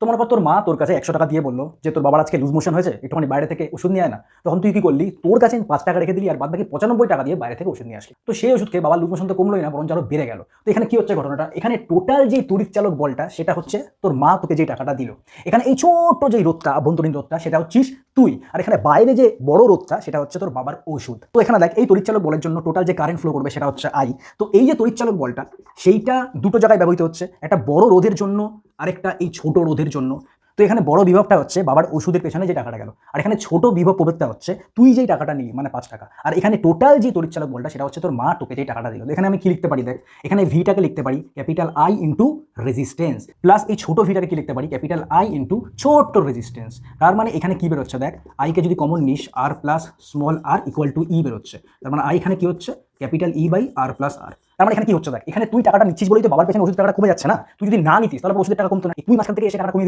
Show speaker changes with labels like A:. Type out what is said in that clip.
A: তো মনে কর তোর মা তোর কাছে 100 টাকা দিয়ে বললো যে তোর বাবার আজকে লুজ মোশন হয়েছে, একটুখানি বাইরে থেকে ওষুধ নিয়ে আয় না। তখন তুই কি করলি, তোর কাছে 5 টাকা রেখে দিলি আর বাদ বাকি 95 টাকা দিয়ে বাইরে থেকে ওষুধ নিয়ে আসলি। তো সেই ওষুধ খেয়ে বাবার লুজ মোশন তো কমলোই না, বরং আরো বেড়ে গেল। তো এখানে কি হচ্ছে ঘটনাটা, এখানে টোটাল যে তড়িৎ চালক বলটা সেটা হচ্ছে তোর মা তোকে যে টাকাটা দিল। এখানে এই ছোট্ট যে রোধটা, অভ্যন্তরীণ রোধটা, সেটা হচ্ছিস তুই। আর এখানে বাইরে যে বড় রোধটা সেটা হচ্ছে তোর বাবার ওষুধ। তো এখানে দেখ, এই তড়িৎ চালক বলের জন্য টোটাল যে কারেন্ট ফ্লো করবে সেটা হচ্ছে আই। তো এই যে তড়িৎ চালক বলটা, সেইটা দুটো জায়গায় ব্যবহৃত হচ্ছে, একটা বড় রোধের জন্য আরেকটা এই ছোট রোধের জন্য। তো এখানে বড় বিভবটা হচ্ছে বাবার ওষুধের পেছনে যে টাকাটা গেল, আর এখানে ছোট বিভব প্রভেদটা হচ্ছে তুই যেই টাকাটা নিলি, মানে 5 টাকা। আর এখানে টোটাল যে তড়িৎচালক বলটা সেটা হচ্ছে তোর মা তোকে যেই টাকাটা দিল। এখানে আমি কি লিখতে পারি দেখ, এখানে ভিটাকে লিখতে পারি capital I into resistance, plus এই ছোট ভিটাকে কি লিখতে পারি, ক্যাপিটাল আই ইন্টু ছোট্ট রেজিস্ট্যান্স। তার মানে এখানে কি বেরোচ্ছে দেখ, আইকে যদি কমন নিস, R plus small r equal to E বেরোচ্ছে। তার মানে আই এখানে কি হচ্ছে, capital E by R plus r. তার মানে এখানে কি হচ্ছে দেখ, এখানে তুই টাকাটা নিচ্ছিস বলেই তো বাবার পেছনে ওষুধের টাকাটা কমে যাচ্ছে না। তুই যদি না নিতিস তাহলে ওষুধের টাকা কমতো না, তুই মাঝখান থেকে এসে টাকা কমিয়ে